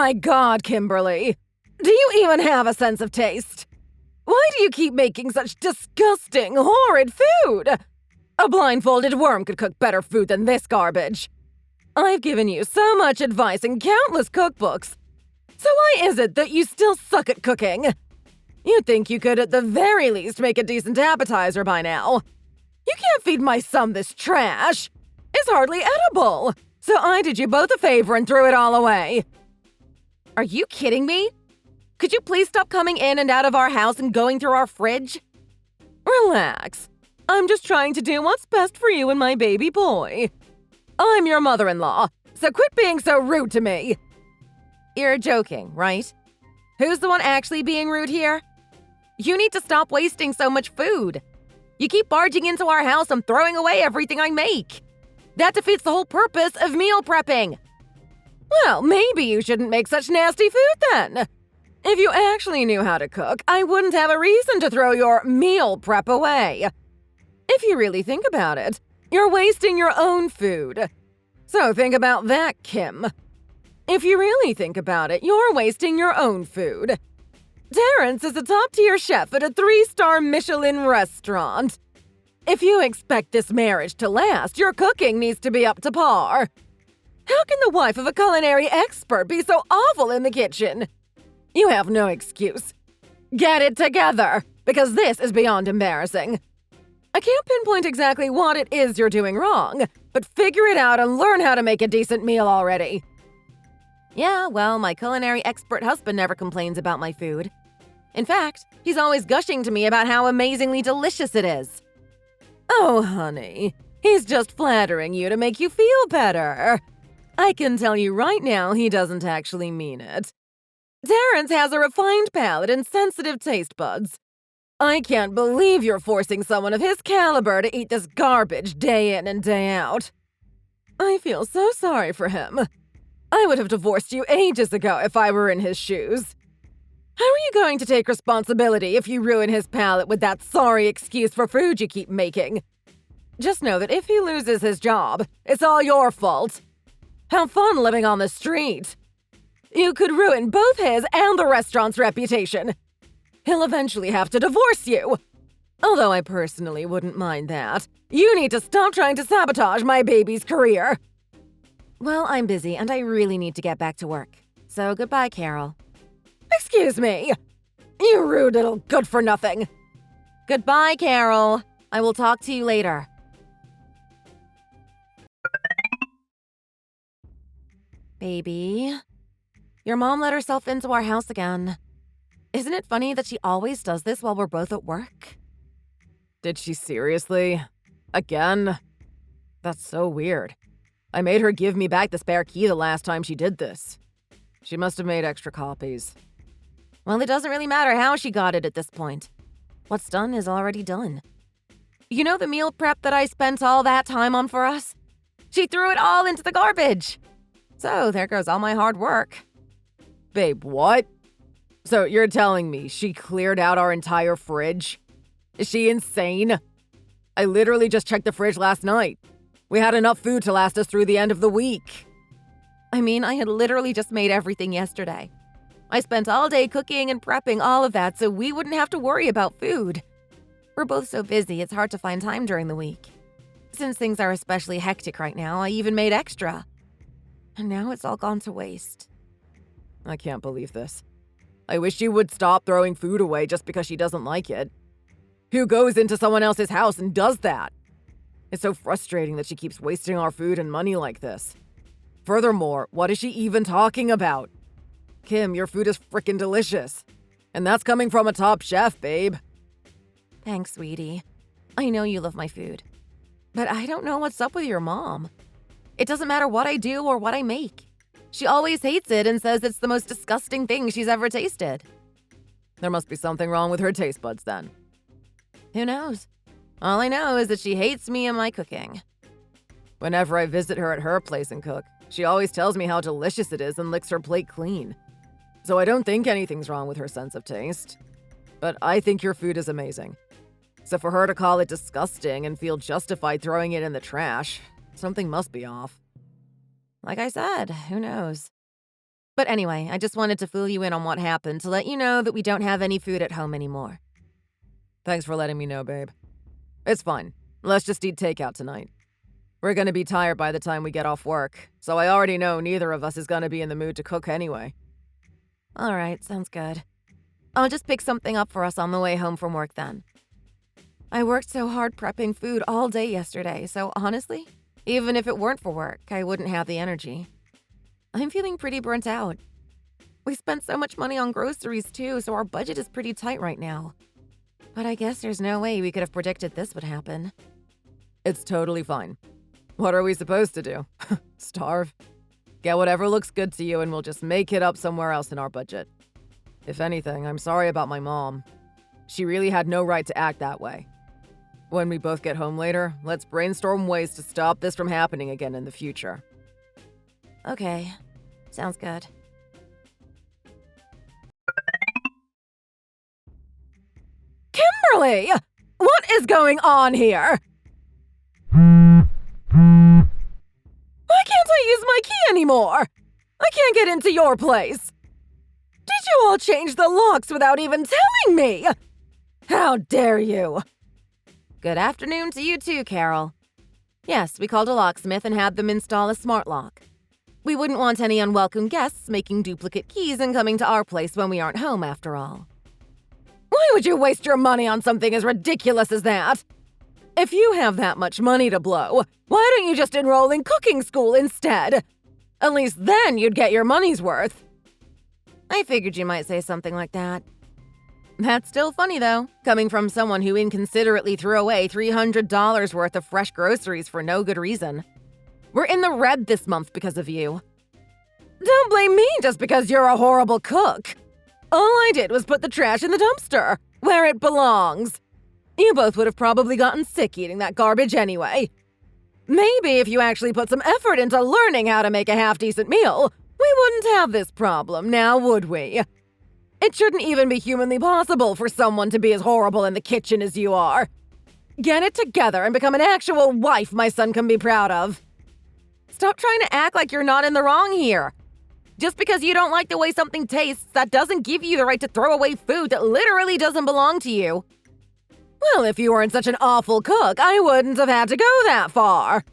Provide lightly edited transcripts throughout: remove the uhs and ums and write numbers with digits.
my God, Kimberly! Do you even have a sense of taste? Why do you keep making such disgusting, horrid food? A blindfolded worm could cook better food than this garbage. I've given you so much advice in countless cookbooks. So why is it that you still suck at cooking? You'd think you could at the very least make a decent appetizer by now. You can't feed my son this trash. It's hardly edible. So I did you both a favor and threw it all away. Are you kidding me? Could you please stop coming in and out of our house and going through our fridge? Relax. I'm just trying to do what's best for you and my baby boy. I'm your mother-in-law, so quit being so rude to me. You're joking, right? Who's the one actually being rude here? You need to stop wasting so much food. You keep barging into our house and throwing away everything I make. That defeats the whole purpose of meal prepping. Well, maybe you shouldn't make such nasty food then. If you actually knew how to cook, I wouldn't have a reason to throw your meal prep away. If you really think about it, you're wasting your own food. So think about that, Kim. If you really think about it, you're wasting your own food. Terrence is a top-tier chef at a 3-star Michelin restaurant. If you expect this marriage to last, your cooking needs to be up to par. How can the wife of a culinary expert be so awful in the kitchen? You have no excuse. Get it together, because this is beyond embarrassing. I can't pinpoint exactly what it is you're doing wrong, but figure it out and learn how to make a decent meal already. Yeah, well, my culinary expert husband never complains about my food. In fact, he's always gushing to me about how amazingly delicious it is. Oh, honey, he's just flattering you to make you feel better. I can tell you right now he doesn't actually mean it. Terrence has a refined palate and sensitive taste buds. I can't believe you're forcing someone of his caliber to eat this garbage day in and day out. I feel so sorry for him. I would have divorced you ages ago if I were in his shoes. How are you going to take responsibility if you ruin his palate with that sorry excuse for food you keep making? Just know that if he loses his job, it's all your fault. Have fun living on the street. You could ruin both his and the restaurant's reputation. He'll eventually have to divorce you. Although I personally wouldn't mind that. You need to stop trying to sabotage my baby's career. Well, I'm busy and I really need to get back to work. So goodbye, Carol. Excuse me. You rude little good-for-nothing. Goodbye, Carol. I will talk to you later. Baby, your mom let herself into our house again. Isn't it funny that she always does this while we're both at work? Did she seriously? Again? That's so weird. I made her give me back the spare key the last time she did this. She must have made extra copies. Well, it doesn't really matter how she got it at this point. What's done is already done. You know the meal prep that I spent all that time on for us? She threw it all into the garbage. So there goes all my hard work. Babe, what? So you're telling me she cleared out our entire fridge? Is she insane? I literally just checked the fridge last night. We had enough food to last us through the end of the week. I mean, I had literally just made everything yesterday. I spent all day cooking and prepping all of that so we wouldn't have to worry about food. We're both so busy, it's hard to find time during the week. Since things are especially hectic right now, I even made extra. And now it's all gone to waste. I can't believe this. I wish she would stop throwing food away just because she doesn't like it. Who goes into someone else's house and does that? It's so frustrating that she keeps wasting our food and money like this. Furthermore, what is she even talking about? Kim, your food is frickin' delicious. And that's coming from a top chef, babe. Thanks, sweetie. I know you love my food. But I don't know what's up with your mom. It doesn't matter what I do or what I make. She always hates it and says it's the most disgusting thing she's ever tasted. There must be something wrong with her taste buds then. Who knows? All I know is that she hates me and my cooking. Whenever I visit her at her place and cook, she always tells me how delicious it is and licks her plate clean. So I don't think anything's wrong with her sense of taste. But I think your food is amazing. So for her to call it disgusting and feel justified throwing it in the trash, something must be off. Like I said, who knows? But anyway, I just wanted to fill you in on what happened to let you know that we don't have any food at home anymore. Thanks for letting me know, babe. It's fine. Let's just eat takeout tonight. We're gonna be tired by the time we get off work, so I already know neither of us is gonna be in the mood to cook anyway. Alright, sounds good. I'll just pick something up for us on the way home from work then. I worked so hard prepping food all day yesterday, so honestly, even if it weren't for work, I wouldn't have the energy. I'm feeling pretty burnt out. We spent so much money on groceries too, so our budget is pretty tight right now. But I guess there's no way we could have predicted this would happen. It's totally fine. What are we supposed to do? Starve? Get whatever looks good to you and we'll just make it up somewhere else in our budget. If anything, I'm sorry about my mom. She really had no right to act that way. When we both get home later, let's brainstorm ways to stop this from happening again in the future. Okay, sounds good. Kimberly! What is going on here? Why can't I use my key anymore? I can't get into your place. Did you all change the locks without even telling me? How dare you? Good afternoon to you too, Carol. Yes, we called a locksmith and had them install a smart lock. We wouldn't want any unwelcome guests making duplicate keys and coming to our place when we aren't home, after all. Why would you waste your money on something as ridiculous as that? If you have that much money to blow, why don't you just enroll in cooking school instead? At least then you'd get your money's worth. I figured you might say something like that. That's still funny, though, coming from someone who inconsiderately threw away $300 worth of fresh groceries for no good reason. We're in the red this month because of you. Don't blame me just because you're a horrible cook. All I did was put the trash in the dumpster, where it belongs. You both would have probably gotten sick eating that garbage anyway. Maybe if you actually put some effort into learning how to make a half-decent meal, we wouldn't have this problem, now would we? It shouldn't even be humanly possible for someone to be as horrible in the kitchen as you are. Get it together and become an actual wife my son can be proud of. Stop trying to act like you're not in the wrong here. Just because you don't like the way something tastes, that doesn't give you the right to throw away food that literally doesn't belong to you. Well, if you weren't such an awful cook, I wouldn't have had to go that far.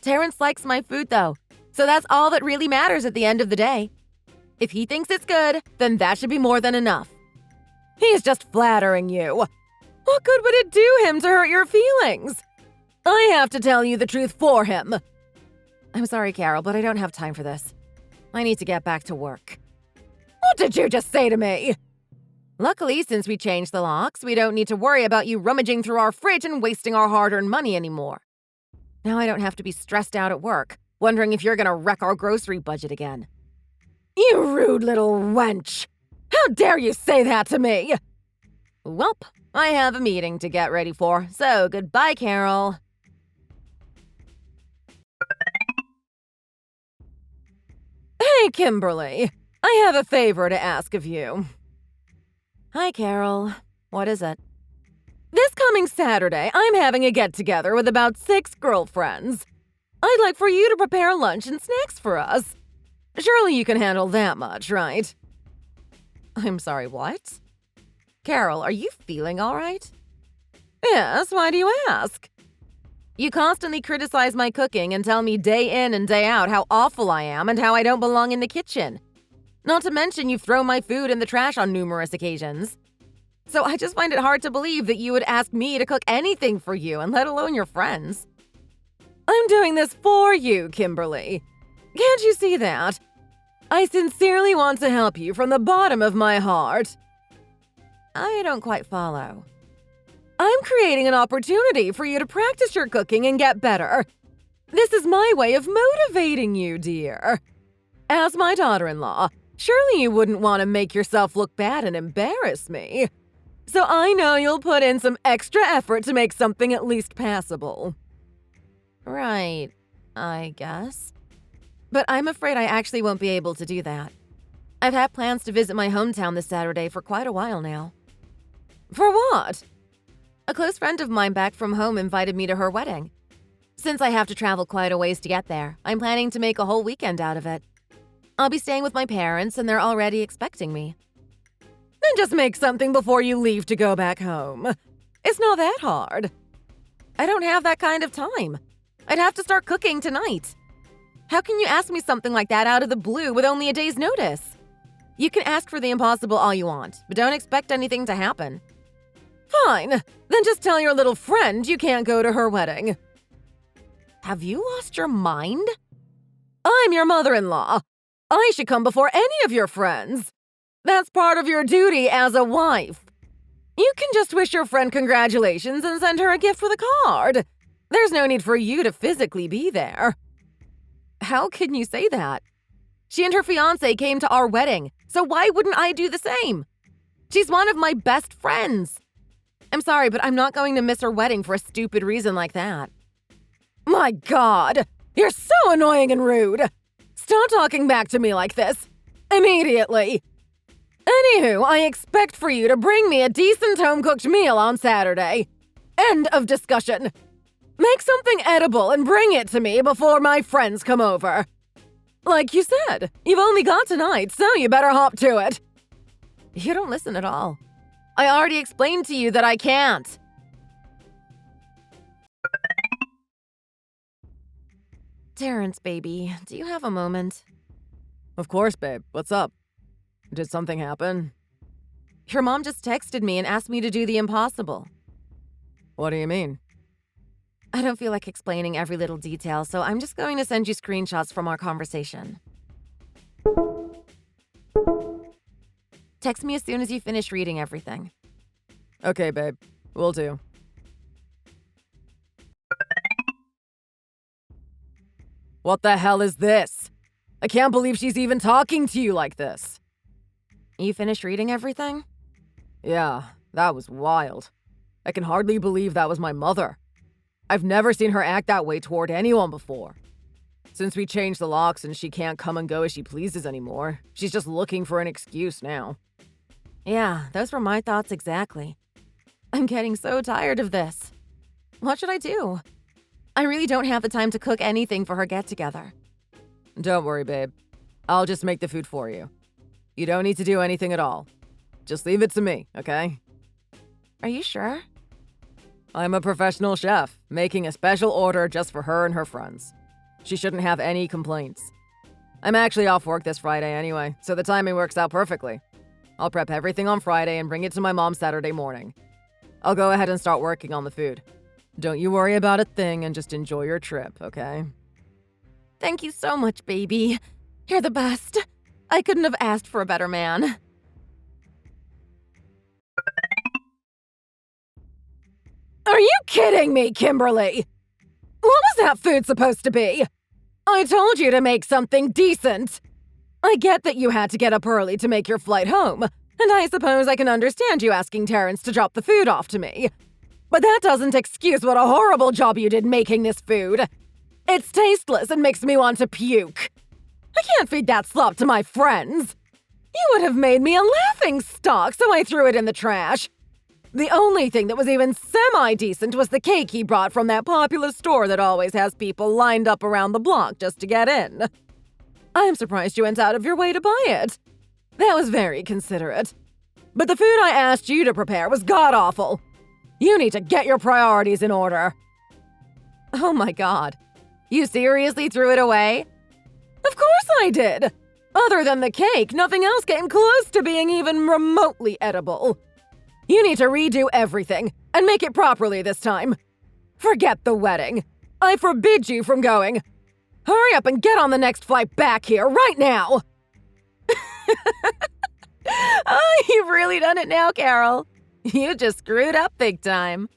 Terrence likes my food, though, so that's all that really matters at the end of the day. If he thinks it's good, then that should be more than enough. He's just flattering you. What good would it do him to hurt your feelings? I have to tell you the truth for him. I'm sorry, Carol, but I don't have time for this. I need to get back to work. What did you just say to me? Luckily, since we changed the locks, we don't need to worry about you rummaging through our fridge and wasting our hard-earned money anymore. Now I don't have to be stressed out at work, wondering if you're gonna wreck our grocery budget again. You rude little wench! How dare you say that to me? Welp, I have a meeting to get ready for, so goodbye, Carol. Hey, Kimberly. I have a favor to ask of you. Hi, Carol. What is it? This coming Saturday, I'm having a get-together with about 6 girlfriends. I'd like for you to prepare lunch and snacks for us. Surely you can handle that much, right? I'm sorry, what? Carol, are you feeling all right? Yes, why do you ask? You constantly criticize my cooking and tell me day in and day out how awful I am and how I don't belong in the kitchen. Not to mention you've thrown my food in the trash on numerous occasions. So I just find it hard to believe that you would ask me to cook anything for you, and let alone your friends. I'm doing this for you, Kimberly. Can't you see that? I sincerely want to help you from the bottom of my heart. I don't quite follow. I'm creating an opportunity for you to practice your cooking and get better. This is my way of motivating you, dear. As my daughter-in-law, surely you wouldn't want to make yourself look bad and embarrass me. So I know you'll put in some extra effort to make something at least passable. Right, I guess. But I'm afraid I actually won't be able to do that. I've had plans to visit my hometown this Saturday for quite a while now. For what? A close friend of mine back from home invited me to her wedding. Since I have to travel quite a ways to get there, I'm planning to make a whole weekend out of it. I'll be staying with my parents and they're already expecting me. Then just make something before you leave to go back home. It's not that hard. I don't have that kind of time. I'd have to start cooking tonight. How can you ask me something like that out of the blue with only a day's notice? You can ask for the impossible all you want, but don't expect anything to happen. Fine, then just tell your little friend you can't go to her wedding. Have you lost your mind? I'm your mother-in-law. I should come before any of your friends. That's part of your duty as a wife. You can just wish your friend congratulations and send her a gift with a card. There's no need for you to physically be there. How can you say that? She and her fiancé came to our wedding, so why wouldn't I do the same? She's one of my best friends. I'm sorry, but I'm not going to miss her wedding for a stupid reason like that. My God, you're so annoying and rude. Stop talking back to me like this. Immediately. Anywho, I expect for you to bring me a decent home-cooked meal on Saturday. End of discussion. Make something edible and bring it to me before my friends come over. Like you said, you've only got tonight, so you better hop to it. You don't listen at all. I already explained to you that I can't. Terrence, baby, do you have a moment? Of course, babe. What's up? Did something happen? Your mom just texted me and asked me to do the impossible. What do you mean? I don't feel like explaining every little detail, so I'm just going to send you screenshots from our conversation. Text me as soon as you finish reading everything. Okay, babe. Will do. What the hell is this? I can't believe she's even talking to you like this. You finished reading everything? Yeah, that was wild. I can hardly believe that was my mother. I've never seen her act that way toward anyone before. Since we changed the locks and she can't come and go as she pleases anymore, she's just looking for an excuse now. Yeah, those were my thoughts exactly. I'm getting so tired of this. What should I do? I really don't have the time to cook anything for her get-together. Don't worry, babe. I'll just make the food for you. You don't need to do anything at all. Just leave it to me, okay? Are you sure? I'm a professional chef, making a special order just for her and her friends. She shouldn't have any complaints. I'm actually off work this Friday anyway, so the timing works out perfectly. I'll prep everything on Friday and bring it to my mom Saturday morning. I'll go ahead and start working on the food. Don't you worry about a thing and just enjoy your trip, okay? Thank you so much, baby. You're the best. I couldn't have asked for a better man. Are you kidding me, Kimberly? What was that food supposed to be? I told you to make something decent. I get that you had to get up early to make your flight home, and I suppose I can understand you asking Terrence to drop the food off to me. But that doesn't excuse what a horrible job you did making this food. It's tasteless and makes me want to puke. I can't feed that slop to my friends. You would have made me a laughingstock, so I threw it in the trash. The only thing that was even semi-decent was the cake he brought from that popular store that always has people lined up around the block just to get in. I'm surprised you went out of your way to buy it. That was very considerate. But the food I asked you to prepare was god-awful. You need to get your priorities in order. Oh my God. You seriously threw it away? Of course I did. Other than the cake, nothing else came close to being even remotely edible. You need to redo everything, and make it properly this time. Forget the wedding. I forbid you from going. Hurry up and get on the next flight back here right now! Oh, you've really done it now, Carol. You just screwed up big time.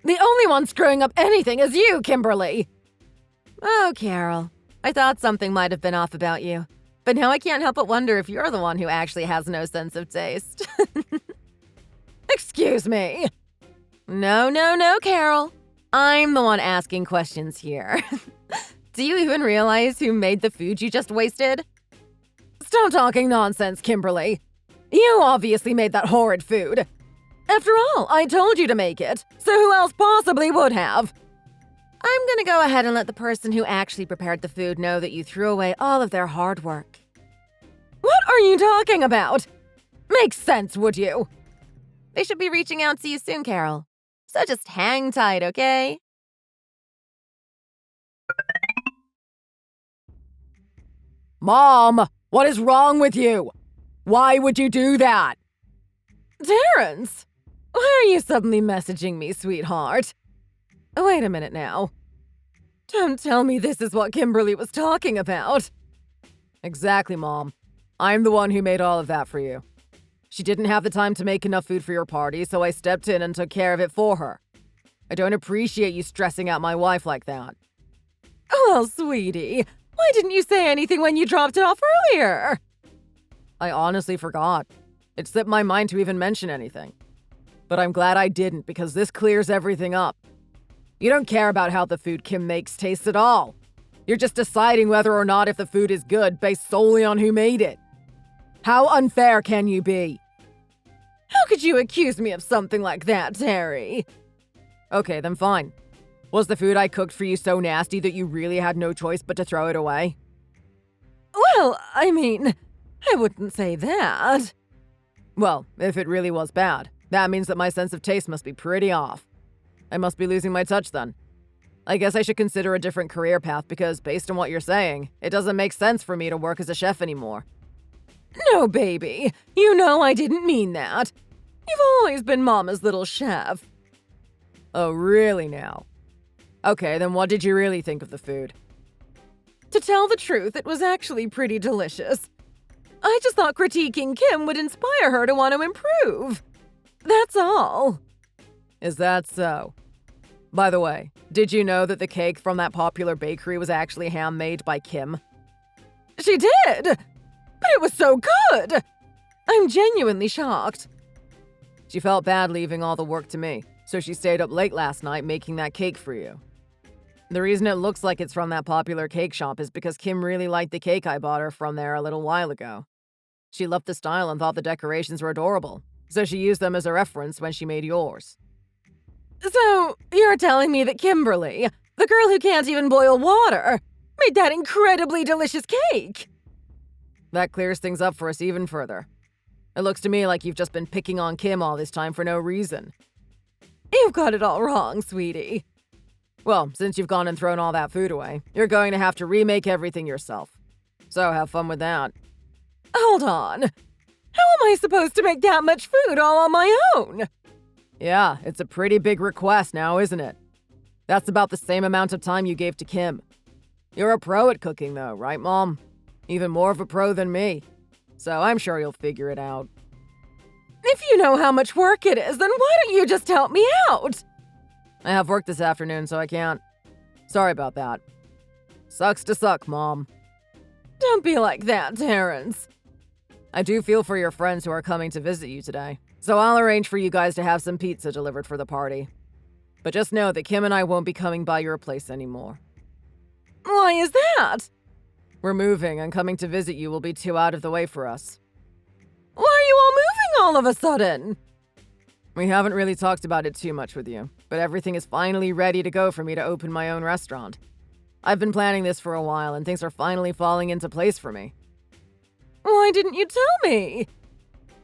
The only one screwing up anything is you, Kimberly! Oh, Carol. I thought something might have been off about you. But now I can't help but wonder if you're the one who actually has no sense of taste. Excuse me. No, Carol. I'm the one asking questions here. Do you even realize who made the food you just wasted? Stop talking nonsense, Kimberly. You obviously made that horrid food. After all, I told you to make it, so who else possibly would have? I'm gonna go ahead and let the person who actually prepared the food know that you threw away all of their hard work. are you talking about? Makes sense, would you? They should be reaching out to you soon, Carol. So just hang tight, okay? Mom, what is wrong with you? Why would you do that? Terrence, why are you suddenly messaging me, sweetheart? Wait a minute now. Don't tell me this is what Kimberly was talking about. Exactly, Mom. I'm the one who made all of that for you. She didn't have the time to make enough food for your party, so I stepped in and took care of it for her. I don't appreciate you stressing out my wife like that. Well, sweetie, why didn't you say anything when you dropped it off earlier? I honestly forgot. It slipped my mind to even mention anything. But I'm glad I didn't, because this clears everything up. You don't care about how the food Kim makes tastes at all. You're just deciding whether or not if the food is good based solely on who made it. How unfair can you be? How could you accuse me of something like that, Terry? Okay, then fine. Was the food I cooked for you so nasty that you really had no choice but to throw it away? Well, I mean, I wouldn't say that. Well, if it really was bad, that means that my sense of taste must be pretty off. I must be losing my touch then. I guess I should consider a different career path because, based on what you're saying, it doesn't make sense for me to work as a chef anymore. No, baby. You know I didn't mean that. You've always been Mama's little chef. Oh, really now? Okay, then what did you really think of the food? To tell the truth, it was actually pretty delicious. I just thought critiquing Kim would inspire her to want to improve. That's all. Is that so? By the way, did you know that the cake from that popular bakery was actually handmade by Kim? She did! But it was so good! I'm genuinely shocked. She felt bad leaving all the work to me, so she stayed up late last night making that cake for you. The reason it looks like it's from that popular cake shop is because Kim really liked the cake I bought her from there a little while ago. She loved the style and thought the decorations were adorable, so she used them as a reference when she made yours. So, you're telling me that Kimberly, the girl who can't even boil water, made that incredibly delicious cake? That clears things up for us even further. It looks to me like you've just been picking on Kim all this time for no reason. You've got it all wrong, sweetie. Well, since you've gone and thrown all that food away, you're going to have to remake everything yourself. So have fun with that. Hold on. How am I supposed to make that much food all on my own? Yeah, it's a pretty big request now, isn't it? That's about the same amount of time you gave to Kim. You're a pro at cooking though, right, Mom? Even more of a pro than me. So I'm sure you'll figure it out. If you know how much work it is, then why don't you just help me out? I have work this afternoon, so I can't. Sorry about that. Sucks to suck, Mom. Don't be like that, Terrence. I do feel for your friends who are coming to visit you today, so I'll arrange for you guys to have some pizza delivered for the party. But just know that Kim and I won't be coming by your place anymore. Why is that? We're moving, and coming to visit you will be too out of the way for us. Why are you all moving all of a sudden? We haven't really talked about it too much with you, but everything is finally ready to go for me to open my own restaurant. I've been planning this for a while, and things are finally falling into place for me. Why didn't you tell me?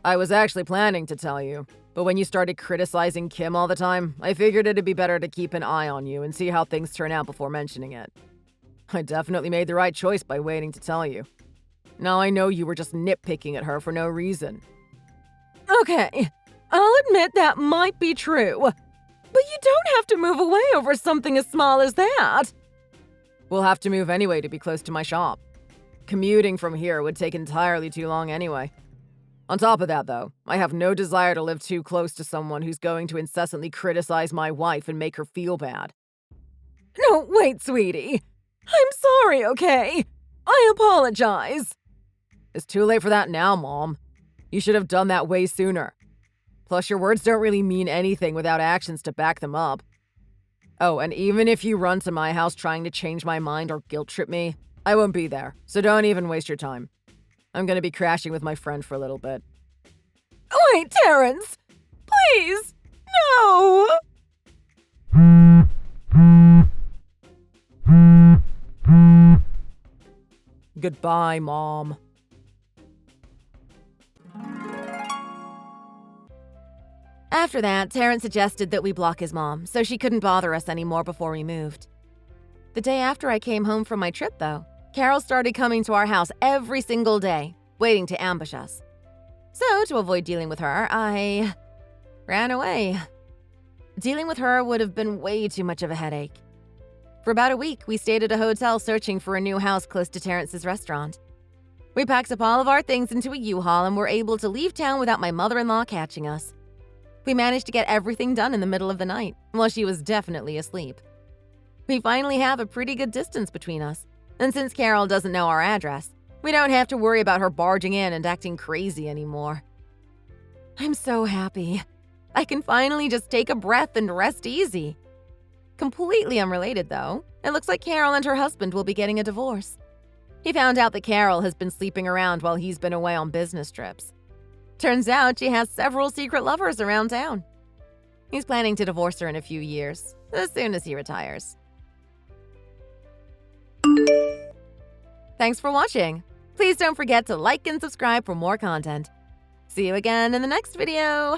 I was actually planning to tell you, but when you started criticizing Kim all the time, I figured it'd be better to keep an eye on you and see how things turn out before mentioning it. I definitely made the right choice by waiting to tell you. Now I know you were just nitpicking at her for no reason. Okay, I'll admit that might be true. But you don't have to move away over something as small as that. We'll have to move anyway to be close to my shop. Commuting from here would take entirely too long anyway. On top of that, though, I have no desire to live too close to someone who's going to incessantly criticize my wife and make her feel bad. No, wait, sweetie. I'm sorry, okay? I apologize. It's too late for that now, Mom. You should have done that way sooner. Plus, your words don't really mean anything without actions to back them up. Oh, and even if you run to my house trying to change my mind or guilt trip me, I won't be there, so don't even waste your time. I'm gonna be crashing with my friend for a little bit. Wait, Terrence! Please! No! Goodbye, Mom. After that, Terrence suggested that we block his mom so she couldn't bother us anymore before we moved. The day after I came home from my trip, though, Carol started coming to our house every single day, waiting to ambush us. So, to avoid dealing with her, I ran away. Dealing with her would have been way too much of a headache. For about a week, we stayed at a hotel searching for a new house close to Terrence's restaurant. We packed up all of our things into a U-Haul and were able to leave town without my mother-in-law catching us. We managed to get everything done in the middle of the night, while she was definitely asleep. We finally have a pretty good distance between us, and since Carol doesn't know our address, we don't have to worry about her barging in and acting crazy anymore. I'm so happy. I can finally just take a breath and rest easy. Completely unrelated, though, it looks like Carol and her husband will be getting a divorce. He found out that Carol has been sleeping around while he's been away on business trips. Turns out she has several secret lovers around town. He's planning to divorce her in a few years, as soon as he retires. Thanks for watching. Please don't forget to like and subscribe for more content. See you again in the next video.